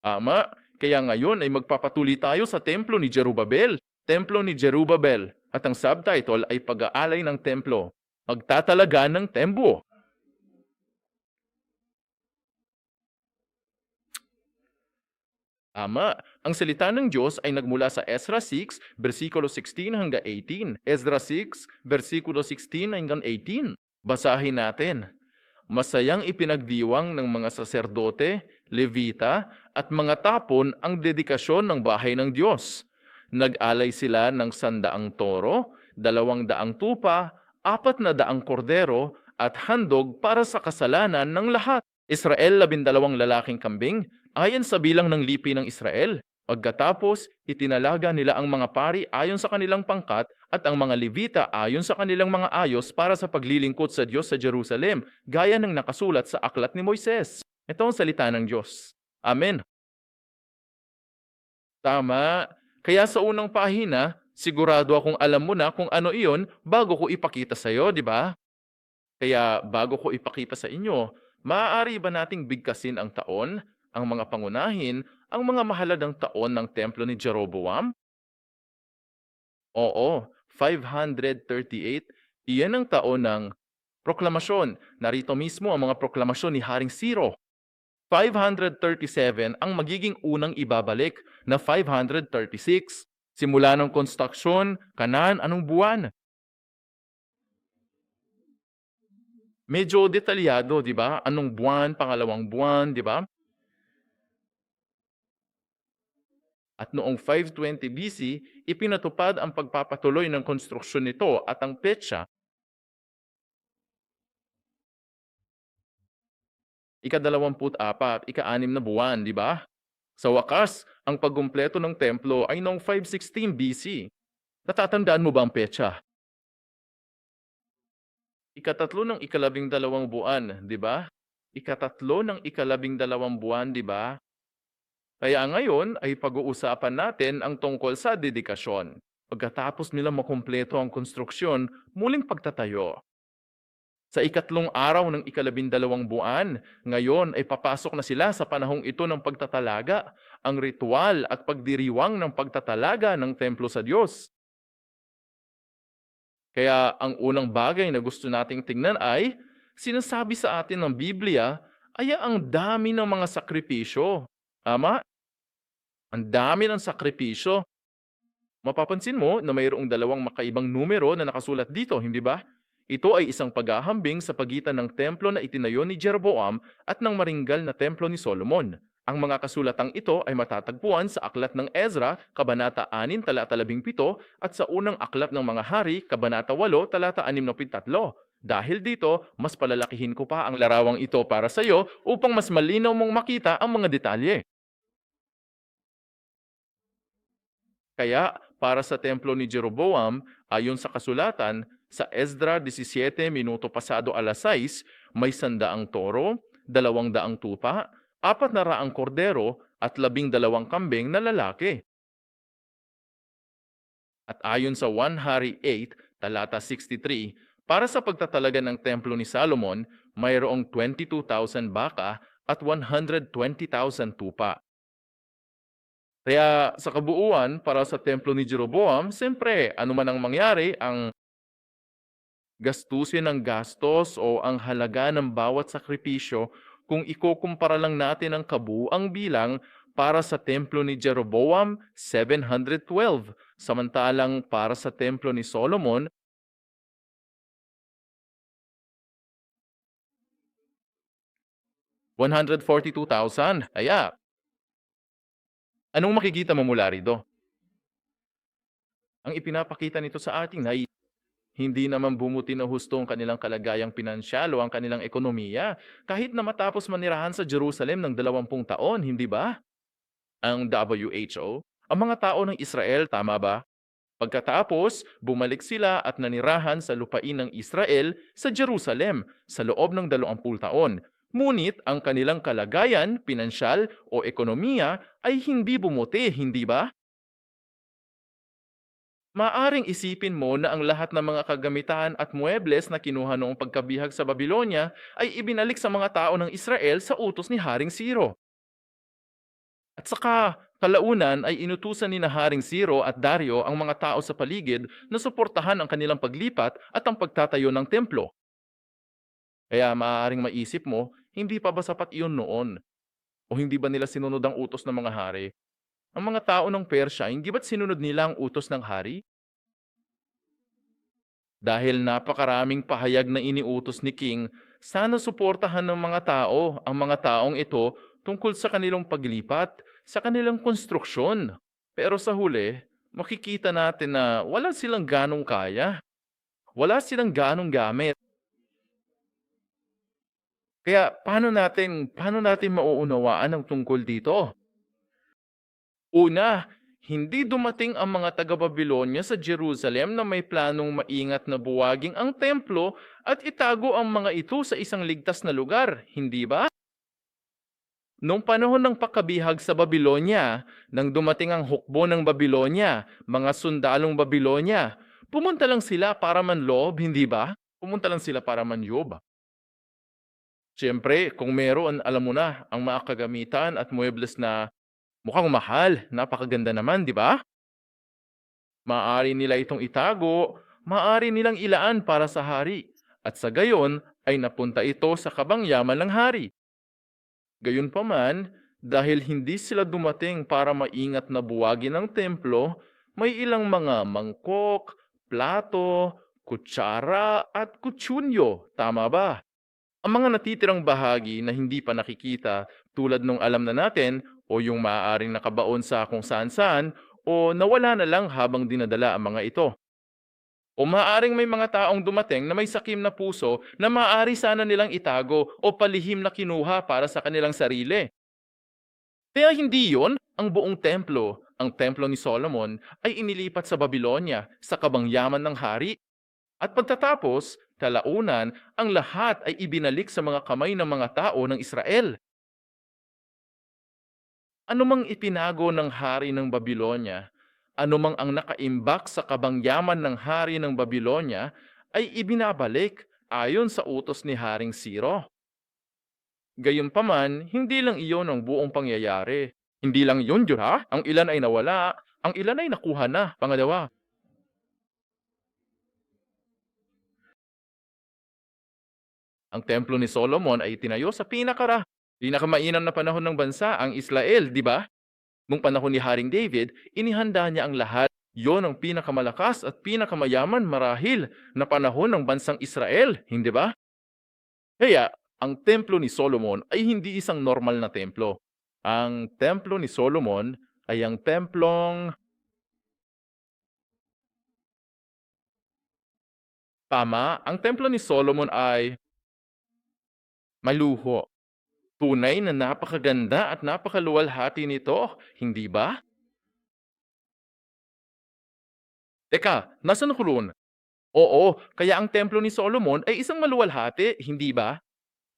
Ama, kaya ngayon ay magpapatuloy tayo sa templo ni Jerubabel. Templo ni Jerubabel. At ang subtitle ay Pag-aalay ng Templo. Magtatalaga ng tembo. Ama, ang salita ng Diyos ay nagmula sa Ezra 6, versikulo 16 hanggang 18. Ezra 6, versikulo 16 hanggang 18. Basahin natin. Masayang ipinagdiwang ng mga saserdote, levita, at mga tapon ang dedikasyon ng bahay ng Diyos. Nag-alay sila ng 100 toro, 200 tupa, 400 kordero, at handog para sa kasalanan ng lahat. Israel, 12 lalaking kambing, ayon sa bilang ng lipi ng Israel. Pagkatapos, itinalaga nila ang mga pari ayon sa kanilang pangkat at ang mga Levita ayon sa kanilang mga ayos para sa paglilingkod sa Diyos sa Jerusalem, gaya ng nakasulat sa aklat ni Moises. Ito ang salita ng Diyos. Amen. Tama. Kaya sa unang pahina, sigurado akong alam mo na kung ano iyon bago ko ipakita sa iyo, di ba? Kaya bago ko ipakita sa inyo, maaari ba nating bigkasin ang taon, ang mga pangunahin, ang mga mahalagang taon ng templo ni Jeroboam? Oo, 538. Iyan ang taon ng proklamasyon. Narito mismo ang mga proklamasyon ni Haring Ciro. 537 ang magiging unang ibabalik na 536. Simula ng konstruksyon, kanan, anong buwan? Medyo detalyado, di ba? Anong buwan, pangalawang buwan, di ba? At noong 520 BC, ipinatupad ang pagpapatuloy ng konstruksyon nito at ang petsa, ika-24, ika-6 na buwan, di ba? Sa wakas, ang pagkumpleto ng templo ay noong 516 BC. Natatandaan mo ba ang petsa? Ikatatlo ng ikalabing-dalawang buwan, di ba? Ikatatlo ng ikalabing-dalawang buwan, di ba? Kaya ngayon ay pag-uusapan natin ang tungkol sa dedikasyon. Pagkatapos nila makumpleto ang konstruksyon, muling pagtatayo. Sa ikatlong araw ng ikalabing-dalawang buwan, ngayon ay papasok na sila sa panahong ito ng pagtatalaga, ang ritual at pagdiriwang ng pagtatalaga ng templo sa Diyos. Kaya ang unang bagay na gusto nating tingnan ay, sinasabi sa atin ng Biblia, ay ang dami ng mga sakripisyo. Tama? Ang dami ng sakripisyo. Mapapansin mo na mayroong dalawang makaibang numero na nakasulat dito, hindi ba? Ito ay isang paghahambing sa pagitan ng templo na itinayo ni Jeroboam at ng maringgal na templo ni Solomon. Ang mga kasulatang ito ay matatagpuan sa Aklat ng Ezra, Kabanata 6, talata 17, at sa unang Aklat ng mga Hari, Kabanata 8, talata 63. Dahil dito, mas palalakihin ko pa ang larawang ito para sa iyo upang mas malinaw mong makita ang mga detalye. Kaya, para sa templo ni Jeroboam, ayon sa kasulatan, sa Esdra 17 minuto pasado alas 6, may 100 toro, 200 tupa, 400 kordero, at 12 kambing na lalaki. At ayon sa 1 Hari 8, talata 63, para sa pagtatalaga ng templo ni Salomon, mayroong 22,000 baka at 120,000 tupa. Kaya sa kabuuan, para sa templo ni Jeroboam, siyempre, ano man ang mangyari, ang gastusin ng gastos o ang halaga ng bawat sakripisyo, kung ikukumpara lang natin ang kabuuang bilang, para sa templo ni Jeroboam, 712. Samantalang para sa templo ni Solomon, 142,000. Kaya, anong makikita mo mula rito? Ang ipinapakita nito sa atin ay hindi naman bumuti na husto ang kanilang kalagayang pinansyal o ang kanilang ekonomiya, kahit na matapos manirahan sa Jerusalem ng 20 taon, hindi ba? Ang WHO, ang mga tao ng Israel, tama ba? Pagkatapos, bumalik sila at nanirahan sa lupain ng Israel sa Jerusalem sa loob ng 20 taon. Ngunit ang kanilang kalagayan, pinansyal o ekonomiya ay hindi bumuti, hindi ba? Maaring isipin mo na ang lahat ng mga kagamitan at muebles na kinuha noong pagkabihag sa Babylonia ay ibinalik sa mga tao ng Israel sa utos ni Haring Ciro. At saka, kalaunan ay inutusan ni na Haring Ciro at Dario ang mga tao sa paligid na suportahan ang kanilang paglipat at ang pagtatayo ng templo. Kaya maaaring maisip mo, hindi pa ba sapat iyon noon? O hindi ba nila sinunod ang utos ng mga hari? Ang mga tao ng Persya, hindi ba't sinunod nila ang utos ng hari? Dahil napakaraming pahayag na iniutos ni King, sana suportahan ng mga tao ang mga taong ito tungkol sa kanilang paglipat, sa kanilang konstruksyon. Pero sa huli, makikita natin na wala silang ganong kaya. Wala silang ganong gamit. Kaya paano natin mauunawaan ang tungkol dito? Una, hindi dumating ang mga taga-Babylonia sa Jerusalem na may planong maingat na buwaging ang templo at itago ang mga ito sa isang ligtas na lugar, hindi ba? Noong panahon ng pakabihag sa Babylonia, nang dumating ang hukbo ng Babylonia, mga sundalong Babylonia, pumunta lang sila para manloob, hindi ba? Pumunta lang sila para manyob. Siyempre, kung meron, alam mo na, ang mga kagamitan at muebles na mukhang mahal, napakaganda naman, di ba? Maaari nila itong itago, maaari nilang ilaan para sa hari, at sa gayon ay napunta ito sa kabangyaman ng hari. Gayunpaman, dahil hindi sila dumating para maingat na buwagin ang templo, may ilang mga mangkok, plato, kutsara at kutsunyo, tama ba? Ang mga natitirang bahagi na hindi pa nakikita tulad nung alam na natin o yung maaaring nakabaon sa kung saan-saan o nawala na lang habang dinadala ang mga ito. O maaaring may mga taong dumating na may sakim na puso na maaari sana nilang itago o palihim na kinuha para sa kanilang sarili. Kaya hindi yon ang buong templo. Ang templo ni Solomon ay inilipat sa Babylonia sa kabangyaman ng hari. At pagtatapos, kalaunan, ang lahat ay ibinalik sa mga kamay ng mga tao ng Israel. Anumang ipinago ng hari ng Babylonia, anumang ang nakaimbak sa kabangyaman ng hari ng Babylonia, ay ibinabalik ayon sa utos ni Haring Siro. Gayunpaman, hindi lang iyon ang buong pangyayari. Hindi lang iyon, ha? Ang ilan ay nawala, ang ilan ay nakuha na. Pangalawa, ang templo ni Solomon ay tinayo sa pinakamainam na panahon ng bansa, ang Israel, di ba? Nung panahon ni Haring David, inihanda niya ang lahat. Yon ang pinakamalakas at pinakamayaman marahil na panahon ng bansang Israel, hindi ba? Kaya, ang templo ni Solomon ay hindi isang normal na templo. Ang templo ni Solomon ay ang templong tama. Ang templo ni Solomon ay maluho. Tunay na napakaganda at napakaluwalhati nito, hindi ba? Teka, nasan ako roon? Oo, kaya ang templo ni Solomon ay isang maluwalhati, hindi ba?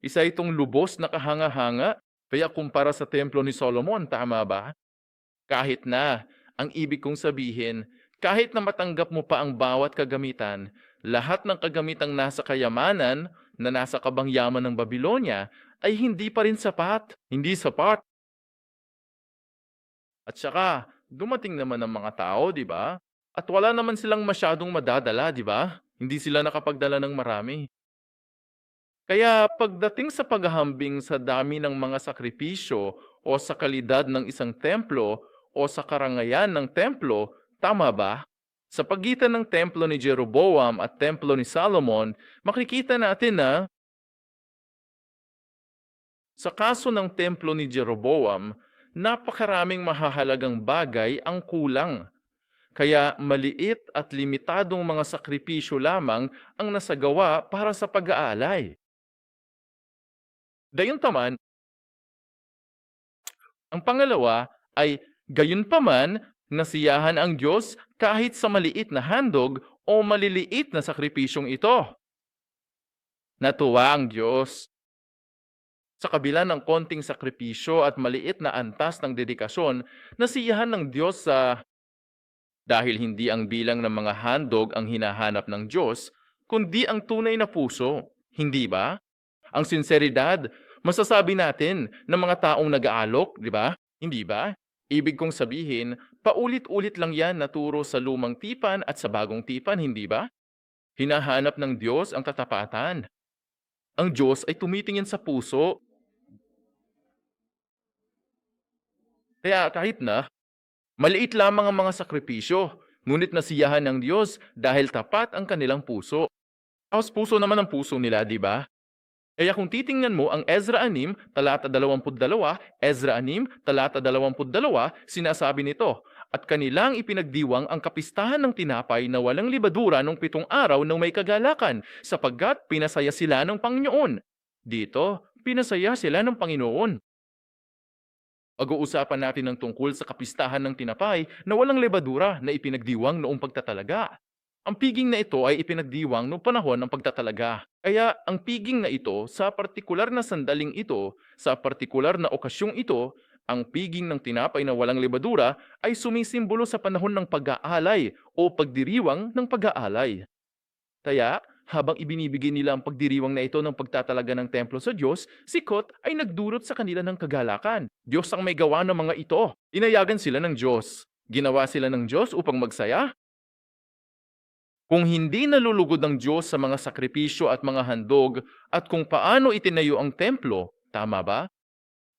Isa itong lubos na kahanga-hanga, kaya kumpara sa templo ni Solomon, tama ba? Kahit na, ang ibig kong sabihin, kahit na matanggap mo pa ang bawat kagamitan, lahat ng kagamitang nasa kayamanan na nasa kabangyaman ng Babylonia ay hindi pa rin sapat. Hindi sapat. At saka, dumating naman ang mga tao, di ba? At wala naman silang masyadong madadala, di ba? Hindi sila nakapagdala ng marami. Kaya pagdating sa paghahambing sa dami ng mga sakripisyo o sa kalidad ng isang templo o sa karangayan ng templo, tama ba? Sa pagitan ng templo ni Jeroboam at templo ni Solomon, makikita natin na sa kaso ng templo ni Jeroboam, napakaraming mahahalagang bagay ang kulang. Kaya maliit at limitadong mga sakripisyo lamang ang nasagawa para sa pag-aalay. Gayunpaman, ang pangalawa ay gayunpaman nasiyahan ang Diyos kahit sa maliit na handog o maliliit na sakripisyong ito. Natuwa ang Diyos. Sa kabila ng konting sakripisyo at maliit na antas ng dedikasyon, nasiyahan ng Diyos dahil hindi ang bilang ng mga handog ang hinahanap ng Diyos, kundi ang tunay na puso. Hindi ba? Ang sinseridad, masasabi natin ng mga taong nag-aalok, di ba? Hindi ba? Ibig kong sabihin, paulit-ulit lang yan na turo sa lumang tipan at sa bagong tipan, hindi ba? Hinahanap ng Diyos ang katapatan. Ang Diyos ay tumitingin sa puso. Kaya kahit na maliit lamang ang mga sakripisyo, ngunit nasiyahan ng Diyos dahil tapat ang kanilang puso. Taos puso naman ang puso nila, di ba? Kaya kung titingnan mo ang Ezra 6, talata 22, Ezra 6, talata 22, sinasabi nito, at kanilang ipinagdiwang ang kapistahan ng tinapay na walang libadura nung 7 araw ng may kagalakan, sapagkat pinasaya sila ng Panginoon. Dito, pinasaya sila ng Panginoon. Pag-uusapan natin ng tungkol sa kapistahan ng tinapay na walang lebadura na ipinagdiwang noong pagtatalaga. Ang piging na ito ay ipinagdiwang noong panahon ng pagtatalaga. Kaya ang piging na ito sa partikular na sandaling ito, sa partikular na okasyong ito, ang piging ng tinapay na walang lebadura ay sumisimbolo sa panahon ng pag-aalay o pagdiriwang ng pag-aalay. Kaya, habang ibinibigay nila ang pagdiriwang na ito ng pagtatalaga ng templo sa Diyos, si Kot ay nagdulot sa kanila ng kagalakan. Diyos ang may gawa ng mga ito. Inayagan sila ng Diyos. Ginawa sila ng Diyos upang magsaya. Kung hindi nalulugod ng Diyos sa mga sakripisyo at mga handog at kung paano itinayo ang templo, tama ba?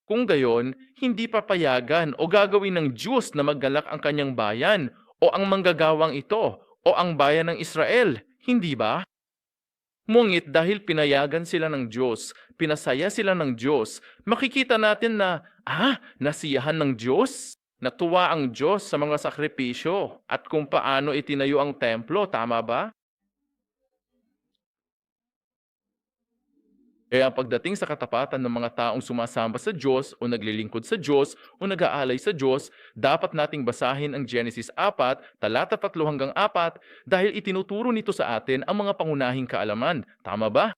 Kung gayon, hindi papayagan o gagawin ng Diyos na maggalak ang kanyang bayan o ang manggagawang ito o ang bayan ng Israel, hindi ba? Ngunit dahil pinayagan sila ng Diyos, pinasaya sila ng Diyos, makikita natin na, nasiyahan ng Diyos? Natuwa ang Diyos sa mga sakripisyo at kung paano itinayo ang templo, tama ba? Kaya pagdating sa katapatan ng mga taong sumasamba sa Diyos o naglilingkod sa Diyos o nag-aalay sa Diyos, dapat nating basahin ang Genesis 4, talata 3 hanggang 4 dahil itinuturo nito sa atin ang mga pangunahing kaalaman. Tama ba?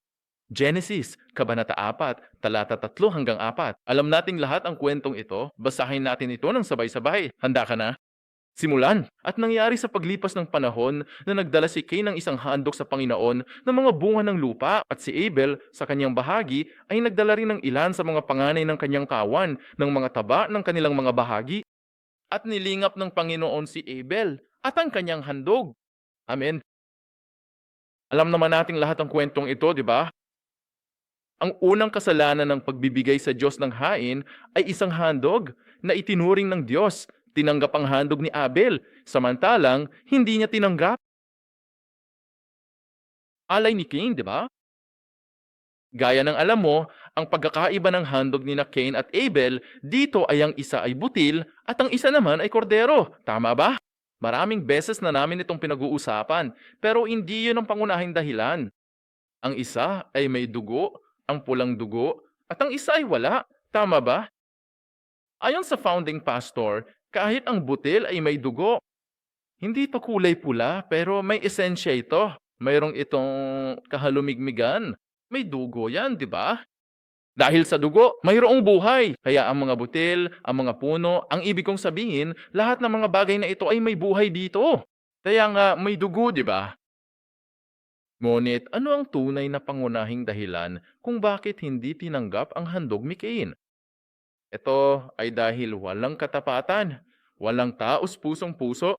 Genesis, Kabanata 4, talata 3 hanggang 4. Alam nating lahat ang kwentong ito. Basahin natin ito ng sabay-sabay. Handa ka na? Simulan. At nangyari sa paglipas ng panahon na nagdala si Cain ng isang handog sa Panginoon ng mga bunga ng lupa at si Abel sa kanyang bahagi ay nagdala rin ng ilan sa mga panganay ng kanyang kawan ng mga taba ng kanilang mga bahagi at nilingap ng Panginoon si Abel at ang kanyang handog. Amen. Alam naman nating lahat ang kwentong ito, di ba? Ang unang kasalanan ng pagbibigay sa Diyos ng hain ay isang handog na itinuring ng Diyos. Tinanggap ang handog ni Abel, samantalang hindi niya tinanggap alay ni Cain, di ba? Gaya ng alam mo, ang pagkakaiba ng handog ni na Cain at Abel, dito ay ang isa ay butil at ang isa naman ay kordero. Tama ba? Maraming beses na namin itong pinag-uusapan, pero hindi yun ang pangunahing dahilan. Ang isa ay may dugo, ang pulang dugo, at ang isa ay wala. Tama ba? Ayon sa founding pastor, kahit ang butil ay may dugo, hindi pa kulay pula pero may esensya ito. Mayroong itong kahalumigmigan. May dugo yan, di ba? Dahil sa dugo, mayroong buhay. Kaya ang mga butil, ang mga puno, ang ibig kong sabihin, lahat ng mga bagay na ito ay may buhay dito. Kaya nga may dugo, di ba? Ngunit ano ang tunay na pangunahing dahilan kung bakit hindi tinanggap ang handog ni Cain? Ito ay dahil walang katapatan, walang taos-pusong puso.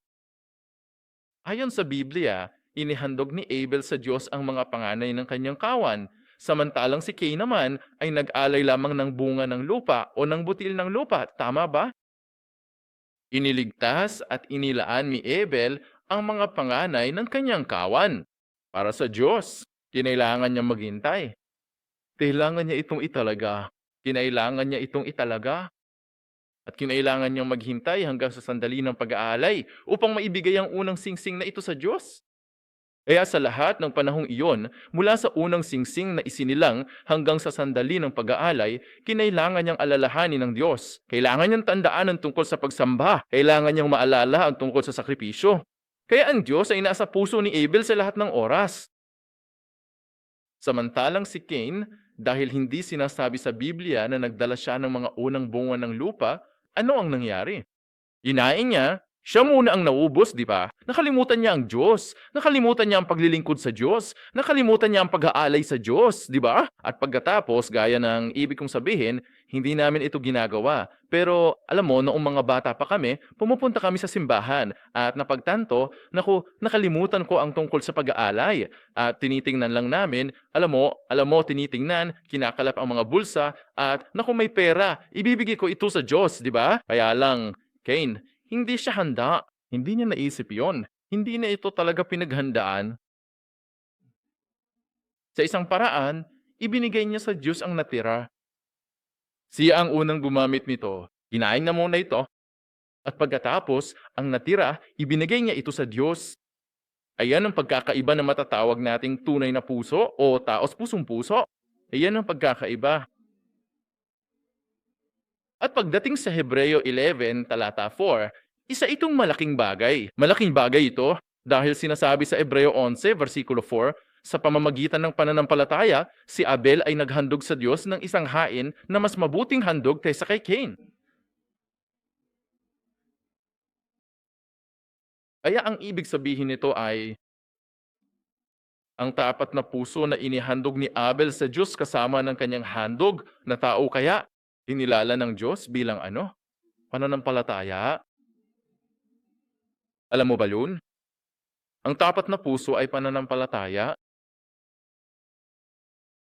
Ayon sa Biblia, inihandog ni Abel sa Diyos ang mga panganay ng kanyang kawan, samantalang si Cain naman ay nag-alay lamang ng bunga ng lupa o ng butil ng lupa. Tama ba? Iniligtas at inilaan ni Abel ang mga panganay ng kanyang kawan. Para sa Diyos, kinailangan niya maghintay. Kailangan niya itong italaga. Kinailangan niya itong italaga. At kinailangan niyang maghintay hanggang sa sandali ng pag-aalay upang maibigay ang unang singsing na ito sa Diyos. Kaya sa lahat ng panahong iyon, mula sa unang singsing na isinilang hanggang sa sandali ng pag-aalay, kinailangan niyang alalahanin ng Diyos. Kailangan niyang tandaan ang tungkol sa pagsamba. Kailangan niyang maalala ang tungkol sa sakripisyo. Kaya ang Diyos ay nasa puso ni Abel sa lahat ng oras. Samantalang si Cain, dahil hindi sinasabi sa Biblia na nagdala siya ng mga unang bunga ng lupa, ano ang nangyari? Inain niya Siya muna ang naubos, di ba? Nakalimutan niya ang Diyos. Nakalimutan niya ang paglilingkod sa Diyos. Nakalimutan niya ang pag-aalay sa Diyos, di ba? At pagkatapos, gaya ng ibig kong sabihin, hindi namin ito ginagawa. Pero alam mo, noong mga bata pa kami, pumupunta kami sa simbahan at napagtanto, naku, nakalimutan ko ang tungkol sa pag-aalay. At tinitingnan lang namin, alam mo, tinitingnan, kinakalap ang mga bulsa at naku, may pera, ibibigay ko ito sa Diyos, di ba? Kaya lang, Cain, hindi siya handa. Hindi niya naisip yon. Hindi na ito talaga pinaghandaan. Sa isang paraan, ibinigay niya sa Diyos ang natira. Siya ang unang gumamit nito. Kinain na muna ito. At pagkatapos, ang natira, ibinigay niya ito sa Diyos. Ayan ang pagkakaiba na matatawag nating tunay na puso o taos pusong puso. Ayan ang pagkakaiba. At pagdating sa Hebreo 11, talata 4, isa itong malaking bagay. Malaking bagay ito dahil sinasabi sa Hebreo 11, versikulo 4, sa pamamagitan ng pananampalataya, si Abel ay naghandog sa Diyos ng isang hain na mas mabuting handog kaysa kay Cain. Kaya ang ibig sabihin nito ay, ang tapat na puso na inihandog ni Abel sa Diyos kasama ng kanyang handog na tao kaya, inilala ng Diyos bilang ano? Pananampalataya. Alam mo ba yun? Ang tapat na puso ay pananampalataya.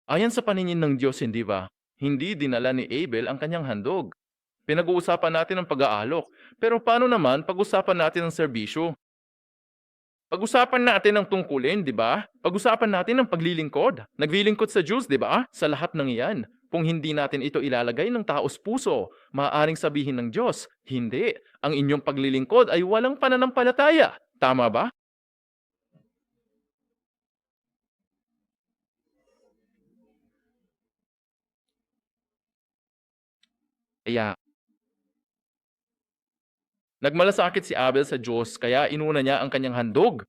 Ayon sa paningin ng Diyos, hindi ba? Hindi dinala ni Abel ang kanyang handog. Pinag-uusapan natin ang pag-aalok. Pero paano naman pag-usapan natin ang serbisyo? Pag-usapan natin ang tungkulin, di ba? Pag-usapan natin ang paglilingkod. Naglilingkod sa Diyos, di ba? Sa lahat ng iyan. Kung hindi natin ito ilalagay ng taos puso, maaaring sabihin ng Diyos, hindi. Ang inyong paglilingkod ay walang pananampalataya. Tama ba? Kaya, nagmalasakit si Abel sa Diyos kaya inuna niya ang kanyang handog.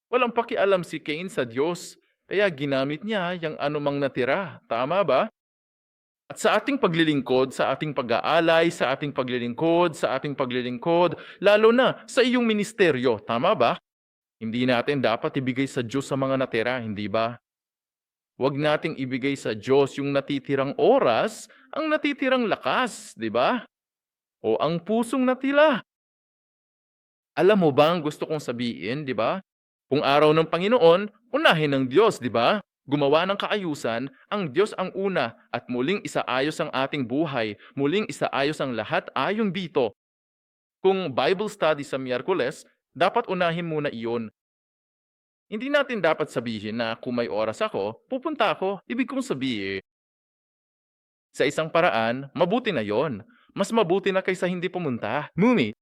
Walang pakialam si Cain sa Diyos, kaya ginamit niya yung anumang natira. Tama ba? At sa ating paglilingkod, sa ating pag-aalay, sa ating paglilingkod, lalo na sa iyong ministeryo, tama ba? Hindi natin dapat ibigay sa Diyos sa mga natira, hindi ba? Huwag nating ibigay sa Diyos yung natitirang oras, ang natitirang lakas, di ba? O ang pusong natila. Alam mo ba ang gusto kong sabihin, di ba? Kung araw ng Panginoon, unahin ng Diyos, di ba? Gumawa ng kaayusan, ang Diyos ang una at muling isaayos ang ating buhay, muling isaayos ang lahat ayon dito. Kung Bible study sa Miyerkules, dapat unahin muna iyon. Hindi natin dapat sabihin na kung may oras ako, pupunta ako. Ibig kong sabihin, sa isang paraan, mabuti na yon. Mas mabuti na kaysa hindi pumunta. Ngunit,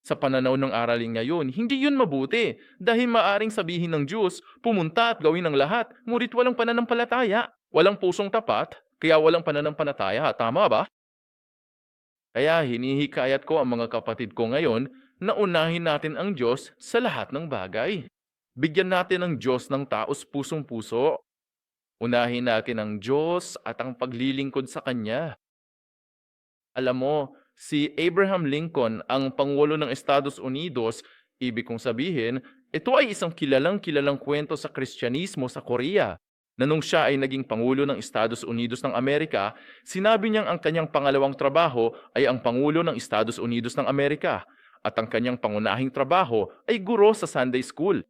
sa pananaw ng aralin ngayon, hindi yun mabuti dahil maaring sabihin ng Diyos, pumunta at gawin ang lahat, ngunit walang pananampalataya, walang pusong tapat, kaya walang pananampalataya, tama ba? Kaya hinihikayat ko ang mga kapatid ko ngayon na unahin natin ang Diyos sa lahat ng bagay. Bigyan natin ang Diyos ng taos pusong puso. Unahin natin ang Diyos at ang paglilingkod sa Kanya. Alam mo, si Abraham Lincoln, ang Pangulo ng Estados Unidos, ibig kong sabihin, ito ay isang kilalang kwento sa Kristyanismo sa Korea, na nung siya ay naging Pangulo ng Estados Unidos ng Amerika, sinabi niyang ang kanyang pangalawang trabaho ay ang Pangulo ng Estados Unidos ng Amerika, at ang kanyang pangunahing trabaho ay guro sa Sunday School.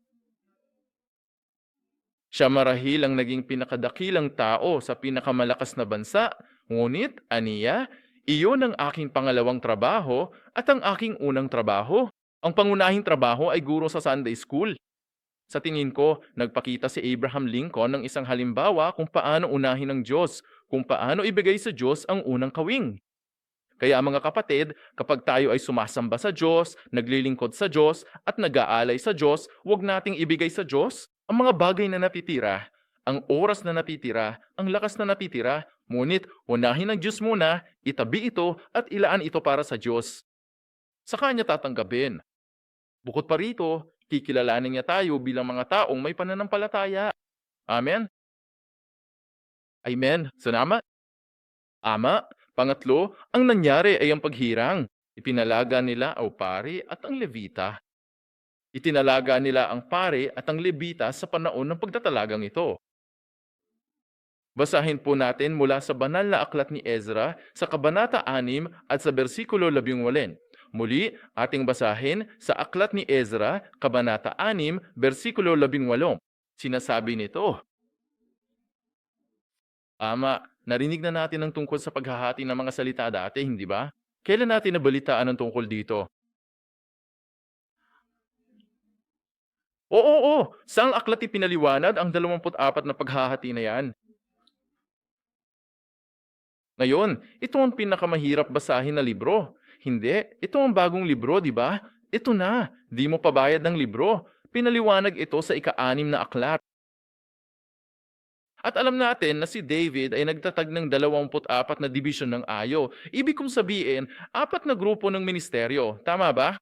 Siya marahil ang naging pinakadakilang tao sa pinakamalakas na bansa, ngunit, aniya, iyon ang aking pangalawang trabaho at ang aking unang trabaho. Ang pangunahing trabaho ay guro sa Sunday School. Sa tingin ko, nagpakita si Abraham Lincoln ng isang halimbawa kung paano unahin ng Diyos, kung paano ibigay sa Diyos ang unang kawing. Kaya mga kapatid, kapag tayo ay sumasamba sa Diyos, naglilingkod sa Diyos, at nag-aalay sa Diyos, huwag nating ibigay sa Diyos ang mga bagay na natitira, ang oras na natitira, ang lakas na natitira, ngunit unahin ng Diyos muna, itabi ito at ilaan ito para sa Diyos. Sa Kanya tatanggapin. Bukod pa rito, kikilalanin niya tayo bilang mga taong may pananampalataya. Amen? Amen. Salamat. Ama. Pangatlo, ang nangyari ay ang paghirang. Ipinalaga nila ang pari at ang levita. Itinalaga nila ang pari at ang levita sa panahon ng pagtatalagang ito. Basahin po natin mula sa banal na aklat ni Ezra sa Kabanata 6 at sa bersikulo 18. Muli, ating basahin sa aklat ni Ezra, Kabanata 6, bersikulo 18. Sinasabi nito, Ama, narinig na natin ang tungkol sa paghahati ng mga salita dati, hindi ba? Kailan natin nabalitaan ang tungkol dito? Oo. Saang aklat ipinaliwanag ang 24 na paghahati na yan? Ngayon, ito ang pinakamahirap basahin na libro. Hindi, ito ang bagong libro, di ba? Ito na, di mo pabayad ng libro. Pinaliwanag ito sa ika-6 na aklat. At alam natin na si David ay nagtatag ng 24 na dibisyon ng ayo. Ibig kong sabihin, 4 na grupo ng ministeryo. Tama ba?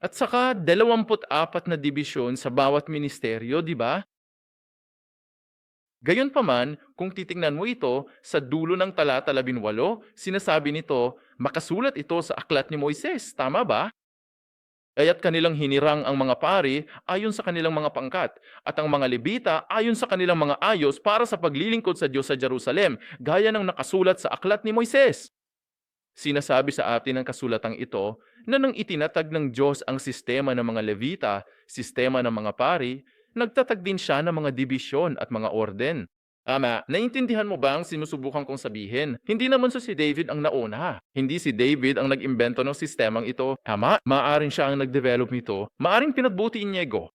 At saka 24 na dibisyon sa bawat ministeryo, di ba? Gayunpaman, kung titingnan mo ito sa dulo ng talata 18, sinasabi nito, makasulat ito sa aklat ni Moises, tama ba? Kaya't kanilang hinirang ang mga pari ayon sa kanilang mga pangkat, at ang mga Levita ayon sa kanilang mga ayos para sa paglilingkod sa Diyos sa Jerusalem, gaya ng nakasulat sa aklat ni Moises. Sinasabi sa atin ng kasulatang ito na nang itinatag ng Diyos ang sistema ng mga Levita, sistema ng mga pari, nagtatag din siya ng mga dibisyon at mga orden. Ama, naintindihan mo ba ang sinusubukan kong sabihin? Hindi naman si David ang nauna. Hindi si David ang nag-imbento ng sistemang ito. Tama, maaring siya ang nag-develop nito. Maaring pinagbuti Iniego.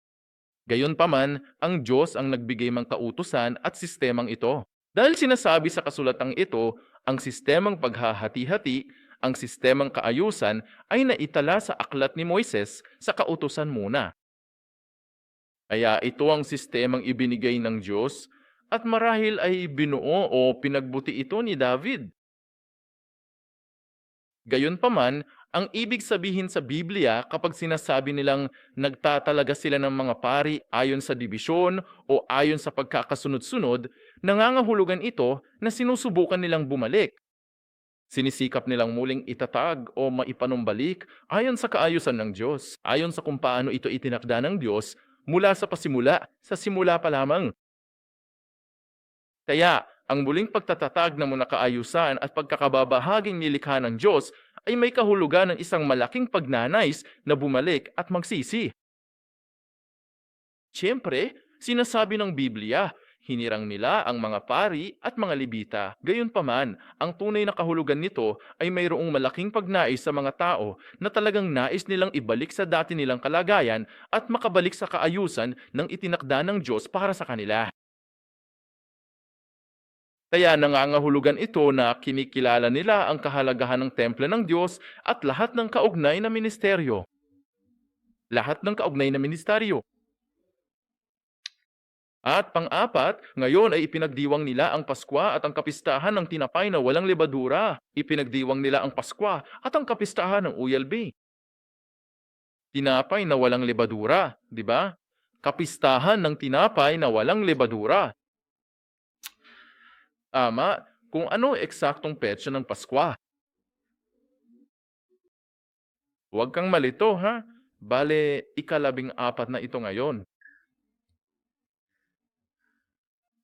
Gayunpaman, ang Diyos ang nagbigay ng kautusan at sistemang ito. Dahil sinasabi sa kasulatang ito, ang sistemang paghahati-hati, ang sistemang kaayusan ay naitala sa aklat ni Moises sa kautusan muna. Kaya ito ang sistemang ibinigay ng Diyos at marahil ay binuo o pinagbuti ito ni David. Gayunpaman, ang ibig sabihin sa Biblia kapag sinasabi nilang nagtatalaga sila ng mga pari ayon sa dibisyon o ayon sa pagkakasunod-sunod, nangangahulugan ito na sinusubukan nilang bumalik. Sinisikap nilang muling itatag o maipanumbalik ayon sa kaayusan ng Diyos, ayon sa kung paano ito itinakda ng Diyos mula sa pasimula, sa simula pa lamang. Kaya, ang muling pagtatatag ng mga kaayusan at pagkakababahaging nilikha ng Diyos ay may kahulugan ng isang malaking pagnanais na bumalik at magsisi. Siyempre, sinasabi ng Biblia, hinirang nila ang mga pari at mga Levita. Gayunpaman, ang tunay na kahulugan nito ay mayroong malaking pagnais sa mga tao na talagang nais nilang ibalik sa dati nilang kalagayan at makabalik sa kaayusan ng itinakda ng Diyos para sa kanila. Kaya nangangahulugan ito na kinikilala nila ang kahalagahan ng templo ng Diyos at lahat ng kaugnay na ministeryo. Lahat ng kaugnay na ministeryo. At pang-apat, ngayon ay ipinagdiwang nila ang Paskwa at ang kapistahan ng tinapay na walang lebadura. Ipinagdiwang nila ang Paskwa at ang kapistahan ng ULB. Tinapay na walang lebadura, di ba? Kapistahan ng tinapay na walang lebadura. Ama, kung ano eksaktong petsa ng Paskwa. Huwag kang malito, ha? Bale, ika-14 na ito ngayon.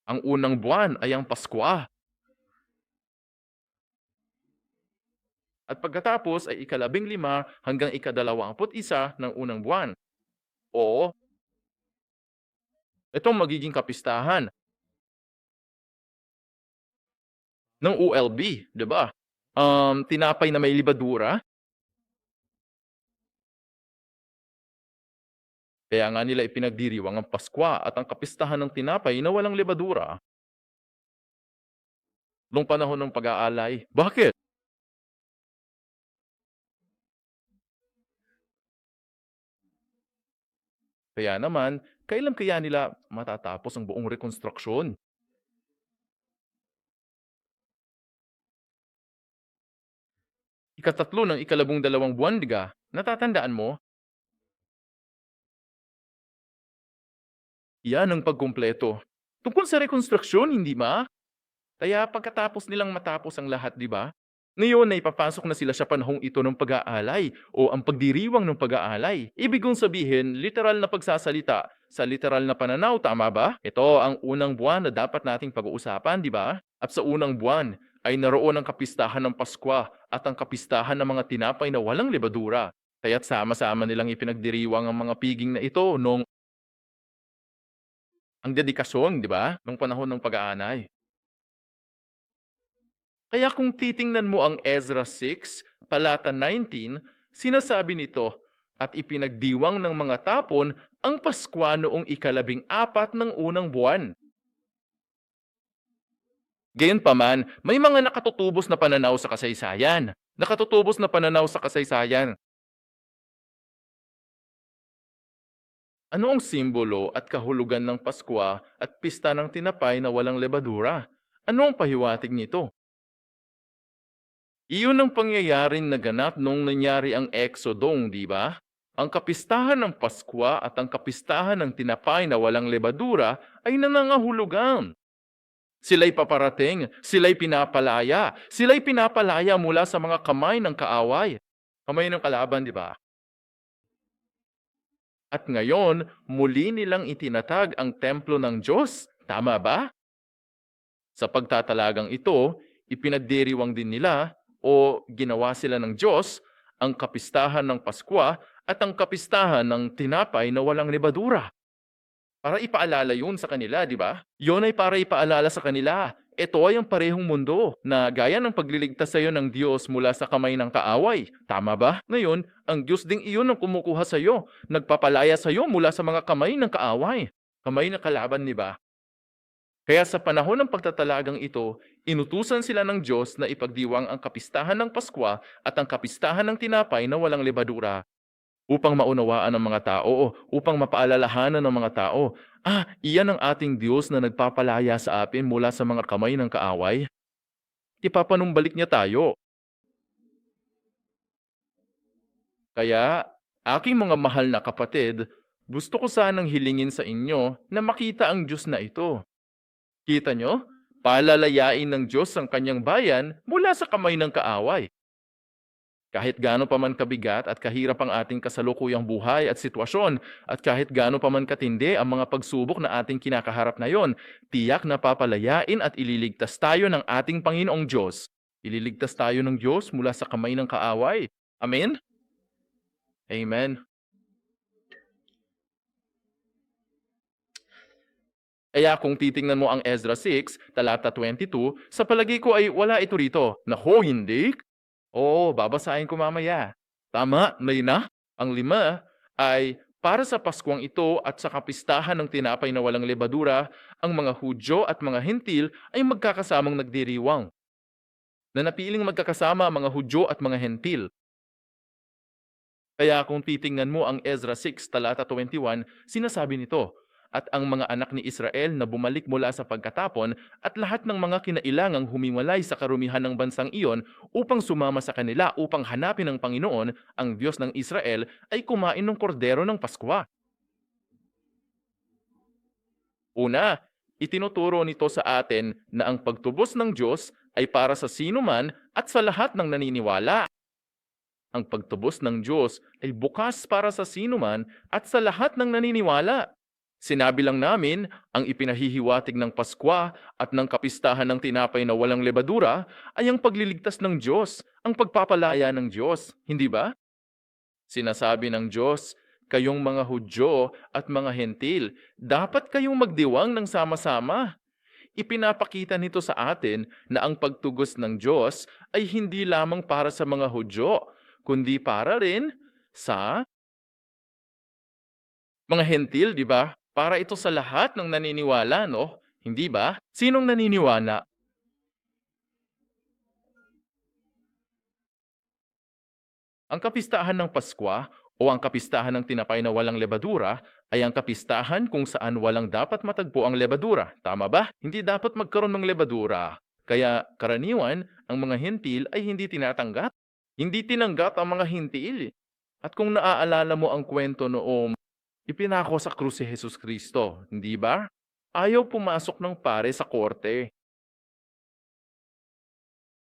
Ang unang buwan ay ang Paskwa. At pagkatapos ay ika-15 hanggang ika-21 ng unang buwan. O, itong magiging kapistahan ng ULB, di ba? Tinapay na may libadura. Kaya nga nila ipinagdiriwang ang Paskwa at ang kapistahan ng tinapay na walang libadura. Noong panahon ng pag-aalay. Bakit? Kaya naman, kailan kaya nila matatapos ang buong rekonstruksyon? Ikatatlo ng ika-12 buwan, diga? Natatandaan mo? Yan ang pagkumpleto. Tungkol sa rekonstruksyon, hindi ba? Kaya pagkatapos nilang matapos ang lahat, di ba? Ngayon ay papasok na sila sa panahong ito ng pag-aalay o ang pagdiriwang ng pag-aalay. Ibig kong sabihin, literal na pagsasalita sa literal na pananaw, tama ba? Ito ang unang buwan na dapat nating pag-uusapan, di ba? At sa unang buwan ay naroon ang kapistahan ng Paskwa at ang kapistahan ng mga tinapay na walang lebadura. Kaya't sama-sama nilang ipinagdiriwang ang mga piging na ito nung ang dedikasyon, di ba? Nung panahon ng pag-aanay. Kaya kung titingnan mo ang Ezra 6, talata 19, sinasabi nito, at ipinagdiwang ng mga tapon ang Paskwa noong ika-14 ng unang buwan. Gayunpaman, may mga nakatutubos na pananaw sa kasaysayan. Nakatutubos na pananaw sa kasaysayan. Ano ang simbolo at kahulugan ng Paskwa at pista ng tinapay na walang lebadura? Ano ang pahiwatig nito? Iyon ang pangyayaring naganap nung nangyari ang Exodong, di ba? Ang kapistahan ng Paskwa at ang kapistahan ng tinapay na walang lebadura ay nangangahulugan. Sila'y paparating, sila'y pinapalaya mula sa mga kamay ng kaaway. Kamay ng kalaban, di ba? At ngayon, muli nilang itinatag ang templo ng Diyos. Tama ba? Sa pagtatalagang ito, ipinagdiriwang din nila o ginawa sila ng Diyos ang kapistahan ng Paskwa at ang kapistahan ng tinapay na walang lebadura. Para ipaalala yun sa kanila, di ba? Yun ay para ipaalala sa kanila. Ito ay ang parehong mundo na gaya ng pagliligtas sa iyo ng Diyos mula sa kamay ng kaaway. Tama ba? Ngayon, ang Diyos ding iyon ang kumukuha sa iyo, nagpapalaya sa iyo mula sa mga kamay ng kaaway. Kamay ng kalaban, di ba? Kaya sa panahon ng pagtatalagang ito, inutusan sila ng Diyos na ipagdiwang ang kapistahan ng Paskwa at ang kapistahan ng tinapay na walang lebadura upang maunawaan ng mga tao, upang mapaalalahanan ng mga tao, iyan ang ating Diyos na nagpapalaya sa atin mula sa mga kamay ng kaaway. Ipapanumbalik niya tayo. Kaya, aking mga mahal na kapatid, gusto ko sanang hilingin sa inyo na makita ang Diyos na ito. Kita nyo? Palalayain ng Diyos ang kanyang bayan mula sa kamay ng kaaway. Kahit gaano pa man kabigat at kahirap ang ating kasalukuyang buhay at sitwasyon, at kahit gaano pa man katindi ang mga pagsubok na ating kinakaharap ngayon, tiyak na papalayain at ililigtas tayo ng ating Panginoong Diyos. Ililigtas tayo ng Diyos mula sa kamay ng kaaway. Amen? Amen. Kaya kung titingnan mo ang Ezra 6, talata 22, sa palagi ko ay wala ito rito. Nako, hindi? Oo, babasahin ko mamaya. Tama, Layna. Ang 5 ay para sa Paskwang ito at sa kapistahan ng tinapay na walang lebadura, ang mga Hudyo at mga Hentil ay magkakasamang nagdiriwang. Nanapiling magkakasama ang mga Hudyo at mga Hentil. Kaya kung titingnan mo ang Ezra 6, talata 21, sinasabi nito, at ang mga anak ni Israel na bumalik mula sa pagkatapon at lahat ng mga kinailangang humiwalay sa karumihan ng bansang iyon upang sumama sa kanila upang hanapin ng Panginoon, ang Diyos ng Israel, ay kumain ng kordero ng Paskwa. Una, itinuturo nito sa atin na ang pagtubos ng Diyos ay para sa sino man at sa lahat ng naniniwala. Ang pagtubos ng Diyos ay bukas para sa sino man at sa lahat ng naniniwala. Sinabi lang namin, ang ipinahihiwatig ng Paskwa at ng kapistahan ng tinapay na walang lebadura ay ang pagliligtas ng Diyos, ang pagpapalaya ng Diyos, hindi ba? Sinasabi ng Diyos, kayong mga Hudyo at mga Hentil, dapat kayong magdiwang ng sama-sama. Ipinapakita nito sa atin na ang pagtugos ng Diyos ay hindi lamang para sa mga Hudyo, kundi para rin sa mga Hentil, di ba? Para ito sa lahat ng naniniwala, no? Hindi ba? Sinong naniniwala? Ang kapistahan ng Paskwa o ang kapistahan ng tinapay na walang lebadura ay ang kapistahan kung saan walang dapat matagpo ang lebadura. Tama ba? Hindi dapat magkaroon ng lebadura. Kaya karaniwan, ang mga Hentil ay hindi tinatanggap. Hindi tinanggap ang mga Hentil. At kung naaalala mo ang kwento noong ipinako sa krus si Jesus Kristo, hindi ba? Ayaw pumasok ng pare sa korte.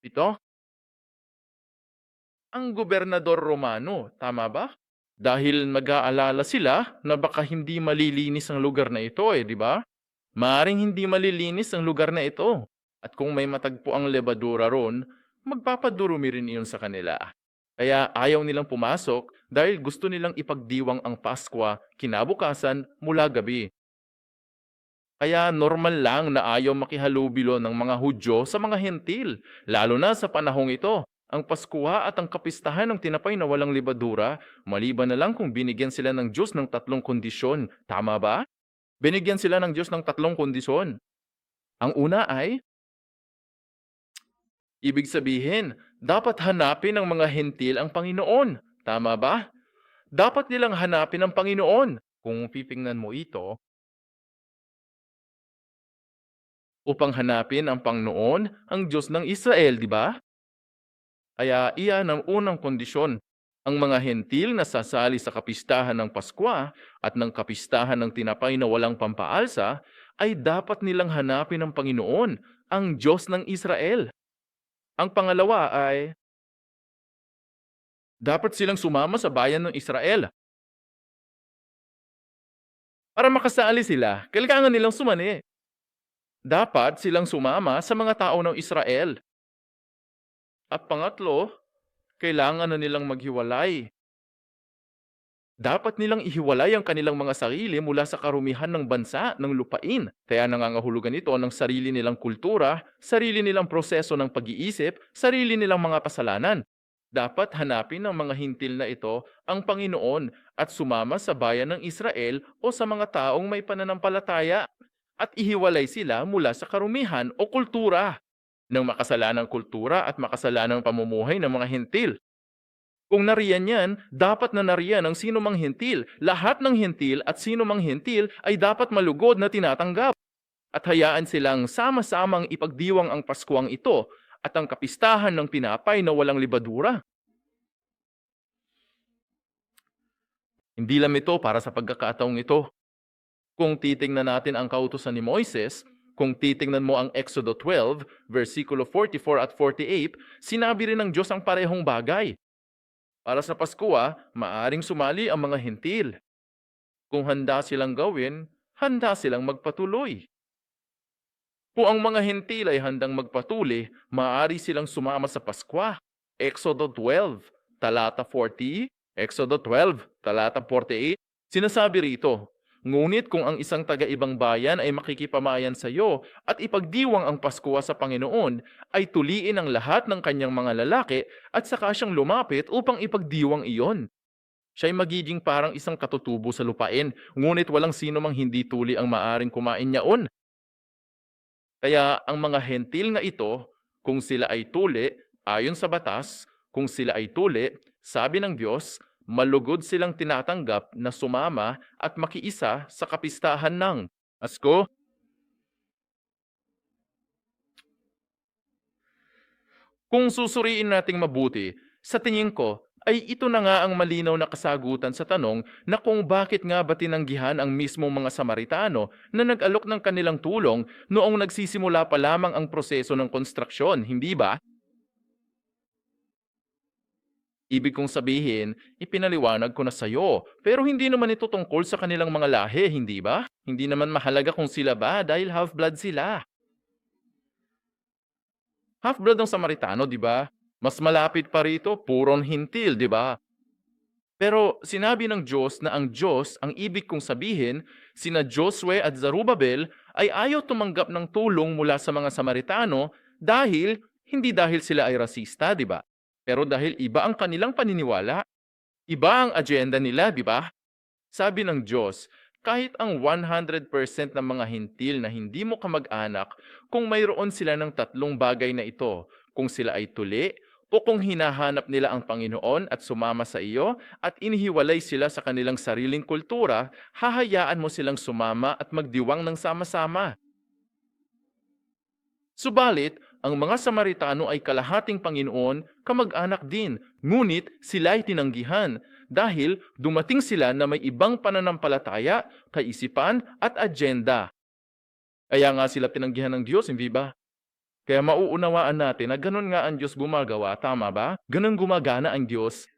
Ito, ang gobernador Romano, tama ba? Dahil mag-aalala sila na baka hindi malilinis ang lugar na ito di ba? Maaring hindi malilinis ang lugar na ito. At kung may matagpo ang lebadura ron, magpapadurumi rin iyon sa kanila. Kaya ayaw nilang pumasok dahil gusto nilang ipagdiwang ang Paskwa kinabukasan mula gabi. Kaya normal lang na ayaw makihalubilo ng mga Hudyo sa mga Hentil, lalo na sa panahong ito. Ang Paskwa at ang kapistahan ng tinapay na walang libadura, maliban na lang kung binigyan sila ng Diyos ng tatlong kondisyon. Tama ba? Binigyan sila ng Diyos ng tatlong kondisyon. Ang una ay, ibig sabihin, dapat hanapin ng mga Hentil ang Panginoon. Tama ba? Dapat nilang hanapin ang Panginoon. Kung pipingnan mo ito, upang hanapin ang Panginoon, ang Diyos ng Israel, di ba? Kaya iyan ang unang kondisyon. Ang mga Hentil na sasali sa kapistahan ng Paskwa at ng kapistahan ng tinapay na walang pampaalsa ay dapat nilang hanapin ang Panginoon, ang Diyos ng Israel. Ang pangalawa ay dapat silang sumama sa bayan ng Israel. Para makasali sila, kailangan nilang sumani. Dapat silang sumama sa mga tao ng Israel. At pangatlo, kailangan na nilang maghiwalay. Dapat nilang ihiwalay ang kanilang mga sarili mula sa karumihan ng bansa, ng lupain. Kaya nangangahulugan ito ng sarili nilang kultura, sarili nilang proseso ng pag-iisip, sarili nilang mga kasalanan. Dapat hanapin ng mga hintil na ito ang Panginoon at sumama sa bayan ng Israel o sa mga taong may pananampalataya at ihiwalay sila mula sa karumihan o kultura ng makasalanang kultura at makasalanang pamumuhay ng mga hintil. Kung nariyan yan, dapat na nariyan ang sino mang hintil. Lahat ng hintil at sino mang hintil ay dapat malugod na tinatanggap. At hayaan silang sama-samang ipagdiwang ang Paskuang ito at ang kapistahan ng pinapay na walang libadura. Hindi lang ito para sa pagkakataong ito. Kung titingnan natin ang kautusan ni Moises, kung titingnan mo ang Exodo 12, versikulo 44 at 48, sinabi rin ng Diyos ang parehong bagay. Para sa Paskwa, maaring sumali ang mga hintil. Kung handa silang gawin, handa silang magpatuloy. Kung ang mga hintil ay handang magpatuloy, maaari silang sumama sa Paskwa. Exodo 12, talata 40, Exodo 12, talata 48, sinasabi rito, ngunit kung ang isang taga-ibang bayan ay makikipamayan sa iyo at ipagdiwang ang Paskwa sa Panginoon, ay tuliin ang lahat ng kanyang mga lalaki at saka siyang lumapit upang ipagdiwang iyon. Siya'y magiging parang isang katutubo sa lupain, ngunit walang sino mang hindi tuli ang maaring kumain niyaon. Kaya ang mga hentil nga ito, kung sila ay tuli, ayon sa batas, kung sila ay tuli, sabi ng Diyos, malugod silang tinatanggap na sumama at makiisa sa kapistahan ng Pasko. Kung susuriin nating mabuti, sa tingin ko, ay ito na nga ang malinaw na kasagutan sa tanong na kung bakit nga ba tinanggihan ang mismong mga Samaritano na nag-alok ng kanilang tulong noong nagsisimula pa lamang ang proseso ng konstruksyon, hindi ba? Ibig kong sabihin, ipinaliwanag ko na sa'yo, pero hindi naman ito tungkol sa kanilang mga lahi, hindi ba? Hindi naman mahalaga kung sila ba dahil half-blood sila. Half-blood ng Samaritano, di ba? Mas malapit pa rito, puron hintil, di ba? Pero sinabi ng Diyos na ang Diyos, ang ibig kong sabihin, sina Josue at Zerubbabel ay ayaw tumanggap ng tulong mula sa mga Samaritano hindi dahil sila ay rasista, di ba? Pero dahil iba ang kanilang paniniwala, iba ang agenda nila, di ba? Sabi ng Diyos, kahit ang 100% ng mga hintil na hindi mo kamag-anak, kung mayroon sila ng tatlong bagay na ito, kung sila ay tuli, o kung hinahanap nila ang Panginoon at sumama sa iyo at inihiwalay sila sa kanilang sariling kultura, hahayaan mo silang sumama at magdiwang ng sama-sama. Subalit, ang mga Samaritano ay kalahating Panginoon, kamag-anak din, ngunit sila ay tinanggihan dahil dumating sila na may ibang pananampalataya, kaisipan at agenda. Kaya nga sila tinanggihan ng Diyos, hindi ba? Kaya mauunawaan natin na ganun nga ang Diyos gumagawa, tama ba? Ganun gumagana ang Diyos.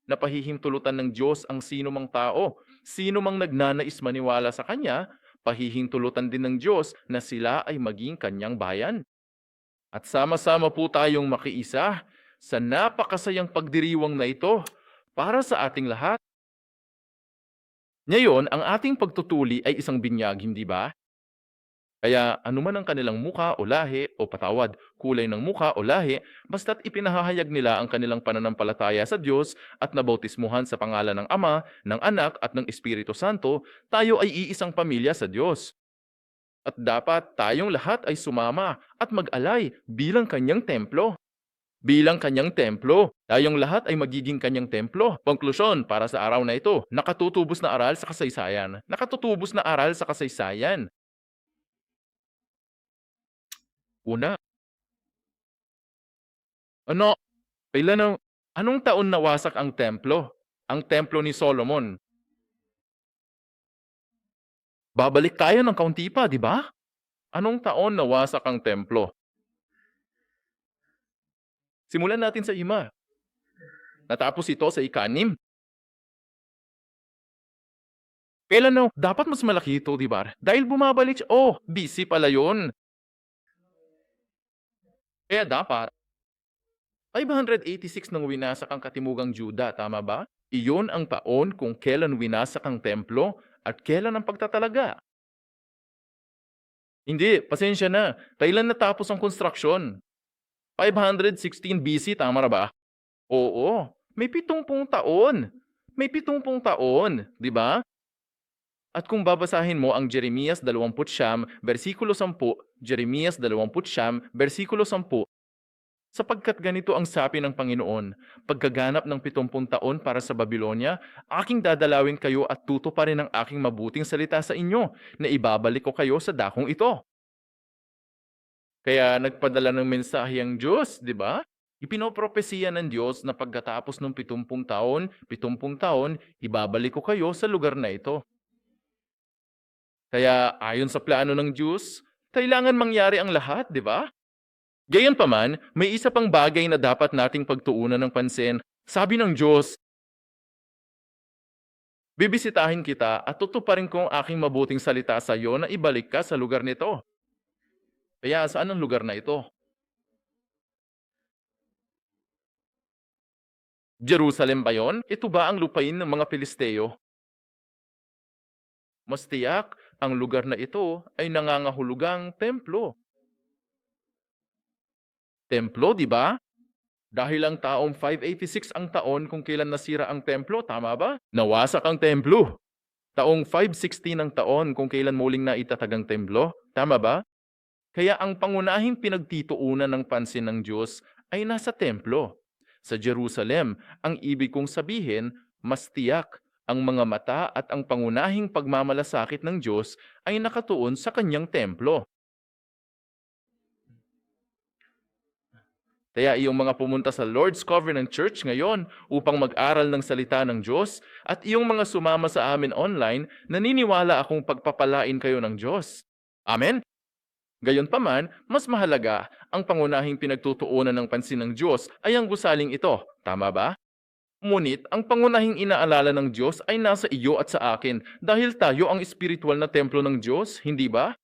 Napahihintulutan ng Diyos ang sino mang tao. Sino mang nagnanais maniwala sa Kanya, pahihintulutan din ng Diyos na sila ay maging Kanyang bayan. At sama-sama po tayong makiisa sa napakasayang pagdiriwang na ito para sa ating lahat. Ngayon, ang ating pagtutuli ay isang binyag, hindi ba? Kaya anuman ang kanilang muka o lahi o patawad, kulay ng muka o lahi, basta't ipinahahayag nila ang kanilang pananampalataya sa Diyos at nabautismuhan sa pangalan ng Ama, ng Anak at ng Espiritu Santo, tayo ay iisang pamilya sa Diyos. At dapat tayong lahat ay sumama at mag-alay bilang kanyang templo. Bilang kanyang templo, tayong lahat ay magiging kanyang templo. Konklusyon para sa araw na ito, nakatutubos na aral sa kasaysayan. Nakatutubos na aral sa kasaysayan. Una, ano, anong taon nawasak ang templo? Ang templo ni Solomon. Babalik tayo ng kaunti pa, di ba? Anong taon nawasak ang templo? Simulan natin sa 5. Natapos ito sa 6. Kailan na? Dapat mas malaki ito, di ba? Dahil bumabalik siya. Oh, busy pala yun. Kaya dapat, 586 nang winasak ang katimugang Juda, tama ba? Iyon ang taon kung kailan winasak ang templo at kailan ang pagtatalaga. Hindi, pasensya na. Kailan natapos ang construction? 516 BC, tama na ba? Oo, may 70 taon. May 70 taon, di ba? At kung babasahin mo ang Jeremias 29, versikulo 10, Jeremias 29, versikulo 10, sapagkat ganito ang sabi ng Panginoon, pagkaganap ng 70 taon para sa Babylonia, aking dadalawin kayo at tutuparin ang aking mabuting salita sa inyo, na ibabalik ko kayo sa dakong ito. Kaya nagpadala ng mensahe ang Diyos, di ba? Ipinopropesiya ng Diyos na pagkatapos ng 70 taon, ibabalik ko kayo sa lugar na ito. Kaya ayon sa plano ng Diyos, kailangan mangyari ang lahat, di ba? Gayunpaman, may isa pang bagay na dapat nating pagtuunan ng pansin. Sabi ng Diyos, bibisitahin kita at tutuparin ko ang aking mabuting salita sa iyo na ibalik ka sa lugar nito. Kaya saan ang lugar na ito? Jerusalem ba yon? Ito ba ang lupain ng mga Pilisteo? Mas tiyak, ang lugar na ito ay nangangahulugang templo. Templo, di ba? Dahil ang taong 586 ang taon kung kailan nasira ang templo, tama ba? Nawasak ang templo. Taong 516 ang taon kung kailan muling naitatag ang templo, tama ba? Kaya ang pangunahing pinagtituunan ng pansin ng Diyos ay nasa templo. Sa Jerusalem, ang ibig kong sabihin, mas tiyak ang mga mata at ang pangunahing pagmamalasakit ng Diyos ay nakatuon sa kanyang templo. Kaya iyong mga pumunta sa Lord's Covenant Church ngayon upang mag-aral ng salita ng Diyos at iyong mga sumama sa amin online, naniniwala akong pagpapalain kayo ng Diyos. Amen? Gayunpaman, mas mahalaga, ang pangunahing pinagtutuunan ng pansin ng Diyos ay ang gusaling ito, tama ba? Ngunit, ang pangunahing inaalala ng Diyos ay nasa iyo at sa akin dahil tayo ang espiritual na templo ng Diyos, hindi ba?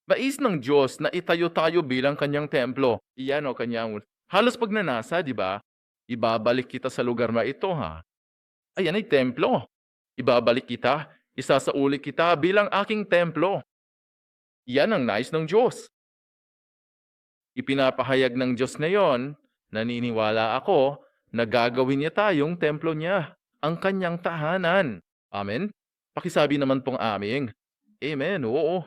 Bais ng Diyos na itayo tayo bilang kanyang templo. Iyan o kanyang halos pagnanasa, di ba? Ibabalik kita sa lugar na ito, ha? Ayan ay templo. Ibabalik kita, isasauli kita bilang aking templo. Yan ang nais ng Diyos. Ipinapahayag ng Diyos ngayon, naniniwala ako, na gagawin niya tayong templo niya, ang kanyang tahanan. Amen? Pakisabi naman pong aming. Amen, oo.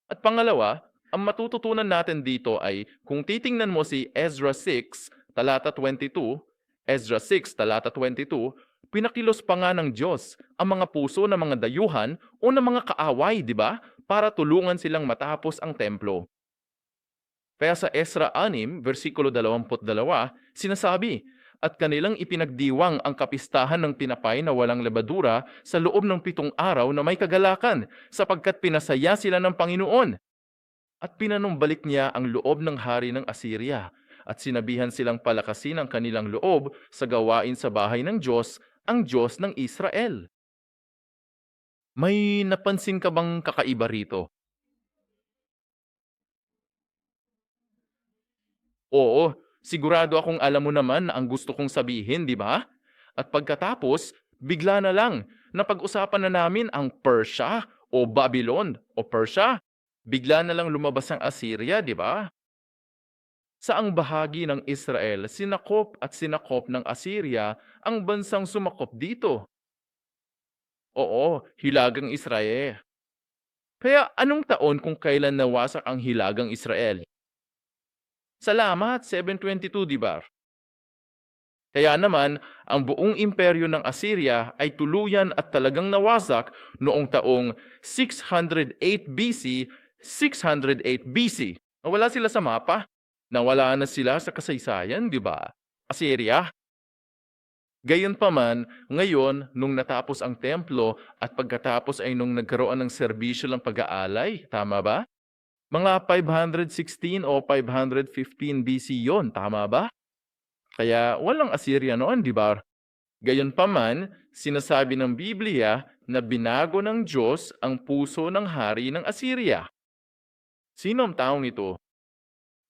At pangalawa, ang matututunan natin dito ay kung titingnan mo si Ezra 6, talata 22, Ezra 6, talata 22, pinakilos pa nga ng Diyos ang mga puso ng mga dayuhan o ng mga kaaway, di ba? Para tulungan silang matapos ang templo. Kaya sa Ezra 6, versikulo 22, sinasabi, at kanilang ipinagdiwang ang kapistahan ng tinapay na walang lebadura sa loob ng 7 araw na may kagalakan, sapagkat pinasaya sila ng Panginoon. At pinanumbalik niya ang loob ng hari ng Assyria, at sinabihan silang palakasin ang kanilang loob sa gawain sa bahay ng Diyos, ang Diyos ng Israel. May napansin ka bang kakaiba rito? Oo, sigurado akong alam mo naman na ang gusto kong sabihin, di ba? At pagkatapos, bigla na lang, napag-usapan na namin ang Persia o Babylon o Persia. Bigla na lang lumabas ang Assyria, di ba? Saang bahagi ng Israel, sinakop ng Assyria ang bansang sumakop dito? Oo, Hilagang Israel. Kaya anong taon kung kailan nawasak ang Hilagang Israel? Salamat, 722, di ba? Kaya naman, ang buong imperyo ng Assyria ay tuluyan at talagang nawasak noong taong 608 BC, 608 BC. Nawala sila sa mapa. Nawala na sila sa kasaysayan, di ba? Assyria. Gayunpaman, ngayon, nung natapos ang templo at pagkatapos ay nung nagkaroon ng serbisyo ng pag-aalay, tama ba? Mga 516 o 515 BC yon, tama ba? Kaya walang Assyria noon, di ba? Gayunpaman, sinasabi ng Biblia na binago ng Diyos ang puso ng hari ng Assyria. Sino ang taong ito?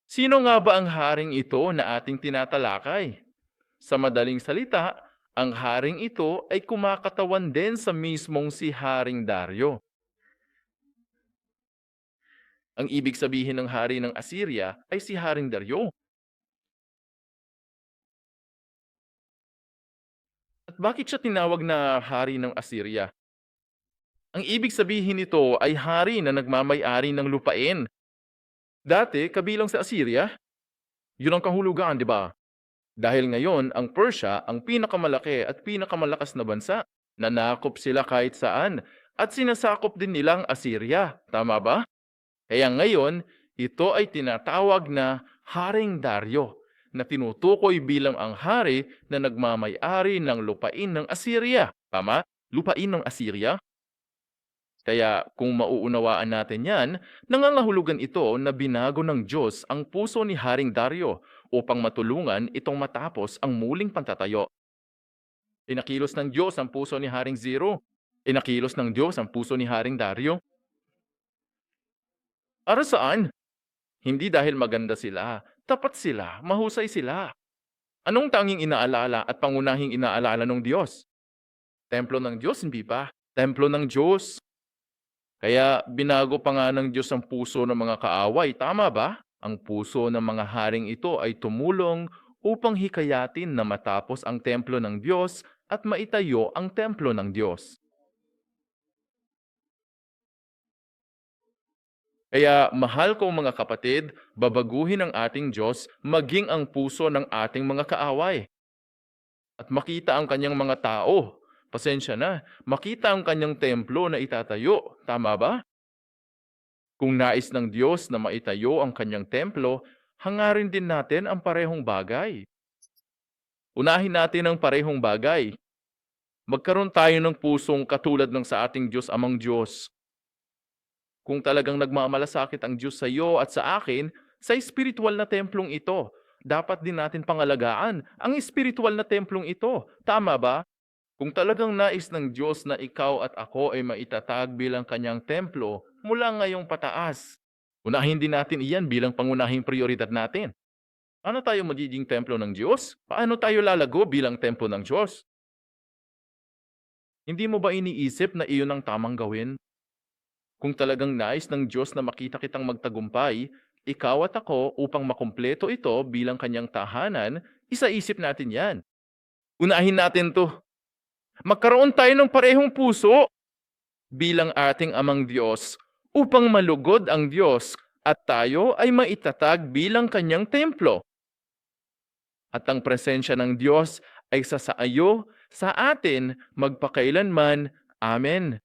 Sino nga ba ang haring ito na ating tinatalakay? Sa madaling salita, ang haring ito ay kumakatawan din sa mismong si Haring Daryo. Ang ibig sabihin ng hari ng Assyria ay si Haring Daryo. At bakit siya tinawag na hari ng Assyria? Ang ibig sabihin nito ay hari na nagmamay-ari ng lupain. Dati, kabilang sa Assyria, yun ang kahulugan, di ba? Dahil ngayon, ang Persia ang pinakamalaki at pinakamalakas na bansa. Nanakop sila kahit saan at sinasakop din nilang Assyria. Tama ba? Kaya ngayon, ito ay tinatawag na Haring Daryo na tinutukoy bilang ang hari na nagmamay-ari ng lupain ng Assyria. Tama? Lupain ng Assyria? Kaya kung mauunawaan natin yan, nangangahulugan ito na binago ng Diyos ang puso ni Haring Daryo upang matulungan itong matapos ang muling pagtatayo. Inakilos ng Diyos ang puso ni Haring Zero. Inakilos ng Diyos ang puso ni Haring Daryo. Para saan? Hindi dahil maganda sila, tapat sila, mahusay sila. Anong tanging inaalala at pangunahing inaalala ng Diyos? Templo ng Diyos, hindi ba? Templo ng Diyos. Kaya binago pa nga ng Diyos ang puso ng mga kaaway, tama ba? Ang puso ng mga haring ito ay tumulong upang hikayatin na matapos ang templo ng Diyos at maitayo ang templo ng Diyos. Kaya mahal kong mga kapatid, babaguhin ng ating Diyos maging ang puso ng ating mga kaaway. At makita ang kanyang mga tao. Pasensya na, makita ang kanyang templo na itatayo. Tama ba? Kung nais ng Diyos na maitayo ang kanyang templo, hangarin din natin ang parehong bagay. Unahin natin ang parehong bagay. Magkaroon tayo ng pusong katulad ng sa ating Diyos Amang Diyos. Kung talagang nagmamalasakit ang Diyos sa iyo at sa akin, sa espiritual na templong ito, dapat din natin pangalagaan ang espiritual na templong ito. Tama ba? Kung talagang nais ng Diyos na ikaw at ako ay maitatag bilang kanyang templo mula ngayong pataas, unahin din natin iyan bilang pangunahing prioridad natin. Ano tayo magiging templo ng Diyos? Paano tayo lalago bilang templo ng Diyos? Hindi mo ba iniisip na iyon ang tamang gawin? Kung talagang nais ng Diyos na makita kitang magtagumpay, ikaw at ako upang makumpleto ito bilang kanyang tahanan, isaisip natin yan. Unahin natin to. Magkaroon tayo ng parehong puso bilang ating Amang Diyos upang malugod ang Diyos at tayo ay maitatag bilang kanyang templo. At ang presensya ng Diyos ay sasaayo sa atin magpakailanman. Amen.